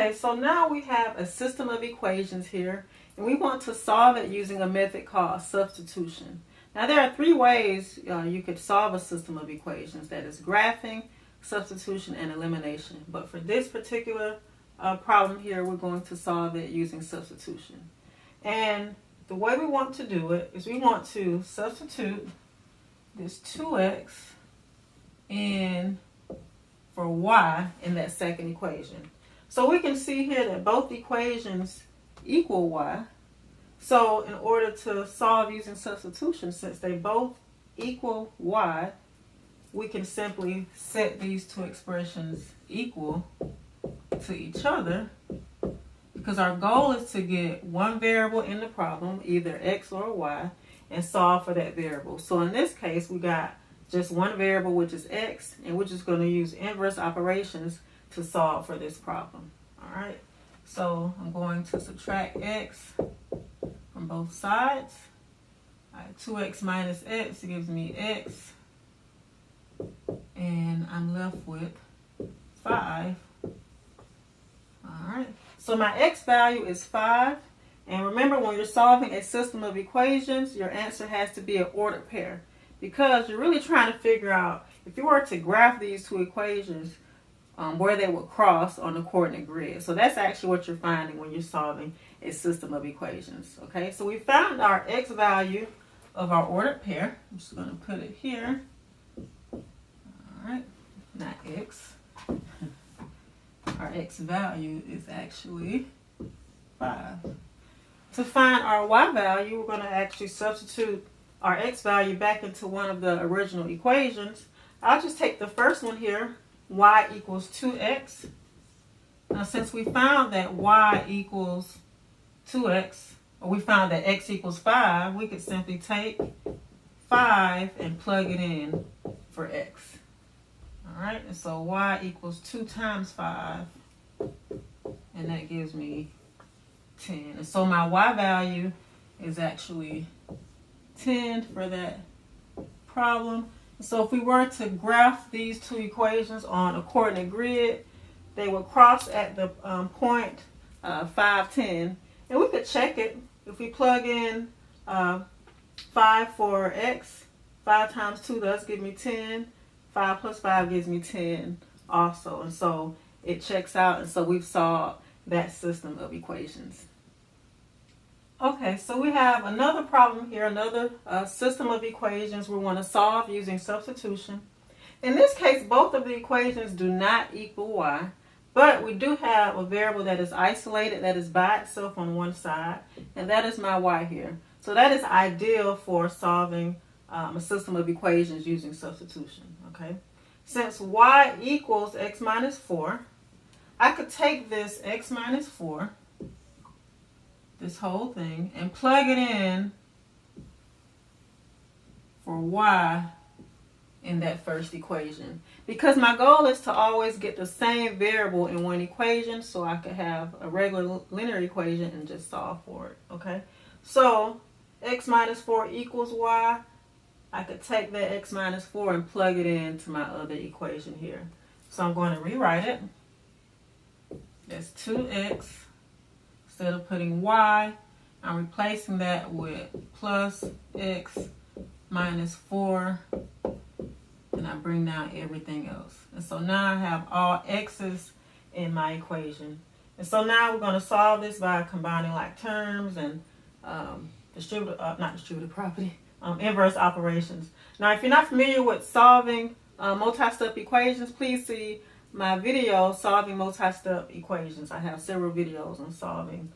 Okay, so now we have a system of equations here, and we want to solve it using a method called substitution. Now there are three ways you could solve a system of equations. That is graphing, substitution, and elimination. But for this particular problem here, we're going to solve it using substitution. And the way we want to do it is we want to substitute this 2x in for y in that second equation. So we can see here that both equations equal y. So in order to solve using substitution, since they both equal y, we can simply set these two expressions equal to each other, because our goal is to get one variable in the problem, either x or y, and solve for that variable. So in this case, we got just one variable, which is x, and we're just going to use inverse operations to solve for this problem. All right, so I'm going to subtract x from both sides. All right, 2x minus x gives me x, and I'm left with 5. All right, so my x value is 5. And remember, when you're solving a system of equations, your answer has to be an ordered pair, because you're really trying to figure out, if you were to graph these two equations, where they would cross on the coordinate grid. So that's actually what you're finding when you're solving a system of equations. Okay, so we found our x value of our ordered pair. I'm just going to put it here. All right, not x. Our x value is actually 5. To find our y value, we're going to actually substitute our x value back into one of the original equations. I'll just take the first one here, y equals 2x. Now since we found that y equals 2x, or we found that x equals 5, we could simply take 5 and plug it in for x. All right, and so y equals 2 times 5, and that gives me 10. And so my y value is actually 10 for that problem. So if we were to graph these two equations on a coordinate grid, they would cross at the point 5, 10. And we could check it. If we plug in 5 for x, 5 times 2 does give me 10. 5 plus 5 gives me 10 also. And so it checks out. And so we've solved that system of equations. Okay, so we have another problem here, another system of equations we want to solve using substitution. In this case, both of the equations do not equal y, but we do have a variable that is isolated, that is by itself on one side, and that is my y here. So that is ideal for solving a system of equations using substitution. Okay, since y equals x minus 4, I could take this x minus 4, this whole thing, and plug it in for y in that first equation, because my goal is to always get the same variable in one equation, so I could have a regular linear equation and just solve for it. Okay, so x minus 4 equals y. I could take that x minus 4 and plug it into my other equation here. So I'm going to rewrite it. That's 2x. Instead of putting y, I'm replacing that with plus x minus 4, and I bring down everything else. And so now I have all x's in my equation. And so now we're going to solve this by combining like terms and inverse operations. Now, if you're not familiar with solving multi-step equations, please see my video, Solving Multi-Step Equations. I have several videos on solving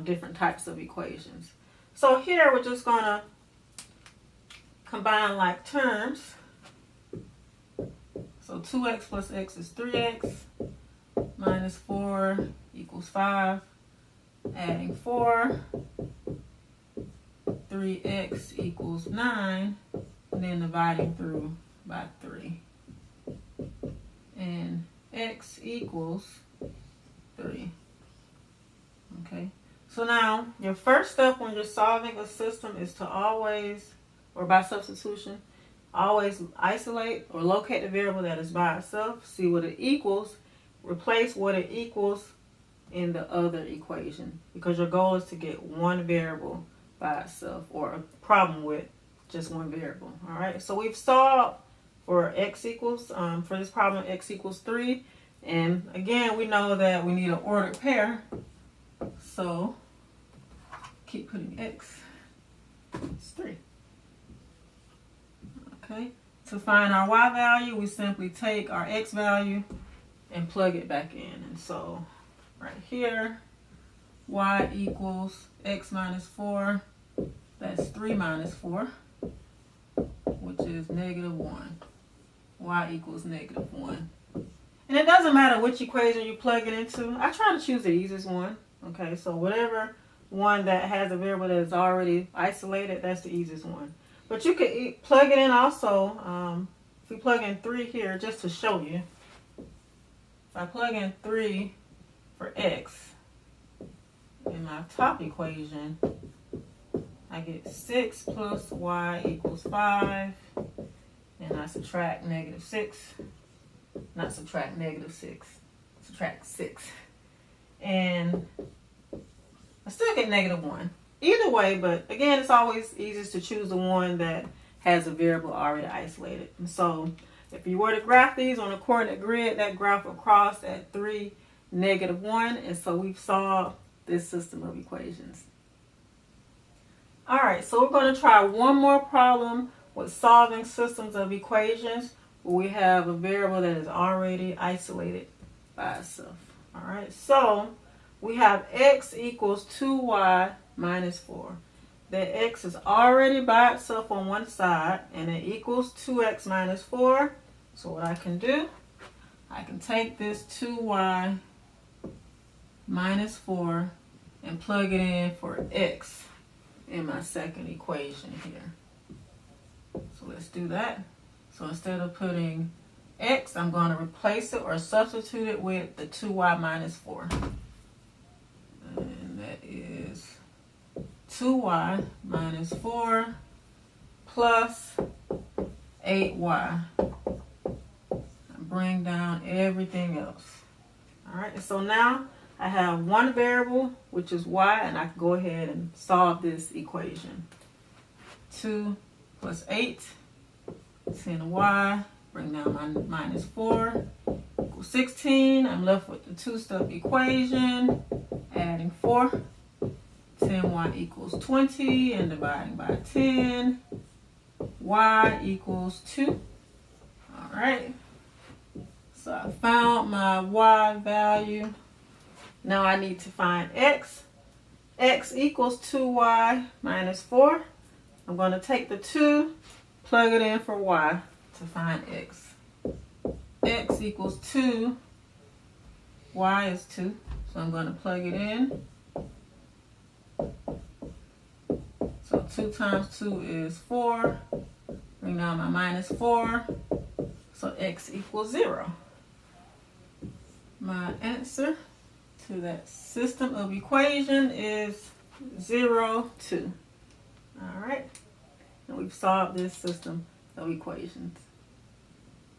different types of equations. So here we're just going to combine like terms. So 2x plus x is 3x, minus 4 equals 5, adding 4, 3x equals 9, and then dividing through by 3. And x equals 3. Okay, so now your first step when you're solving a system is to always, or by substitution, always isolate or locate the variable that is by itself, see what it equals, replace what it equals in the other equation, because your goal is to get one variable by itself, or a problem with just one variable. All right, so we've solved for x equals, for this problem, x equals 3. And again, we know that we need an ordered pair. So keep putting x, it's 3. Okay, to find our y value, we simply take our x value and plug it back in. And so right here, y equals x minus 4. That's 3 minus 4, which is -1. Y equals -1. And it doesn't matter which equation you plug it into. I try to choose the easiest one. Okay, so whatever one that has a variable that is already isolated, that's the easiest one. But you could plug it in also. If we plug in 3 here, just to show you. If I plug in 3 for x in my top equation, I get 6 plus y equals 5. And I subtract -6. Not subtract -6. Subtract 6. And I still get -1. Either way, but again, it's always easiest to choose the one that has a variable already isolated. And so if you were to graph these on a coordinate grid, that graph will cross at 3, -1. And so we've solved this system of equations. All right, so we're going to try one more problem with solving systems of equations where we have a variable that is already isolated by itself. All right, so we have x equals 2y minus 4. That x is already by itself on one side, and it equals 2x minus 4. So what I can do, I can take this 2y minus 4 and plug it in for x in my second equation here. So let's do that. So instead of putting x, I'm going to replace it or substitute it with the 2y minus 4. And that is 2y minus 4 plus 8y. Bring down everything else. All right, so now I have one variable, which is y, and I can go ahead and solve this equation. 2 plus 8, 10y, bring down my minus 4, equals 16. I'm left with the two-step equation, adding 4. 10y equals 20, and dividing by 10, y equals 2. All right, so I found my y value. Now I need to find x. X equals 2y minus 4. I'm going to take the 2, plug it in for y to find x. X equals 2. Y is 2. So I'm going to plug it in. So 2 times 2 is 4. Bring down my minus 4. So x equals 0. My answer to that system of equation is 0, 2. All right, and we've solved this system of equations.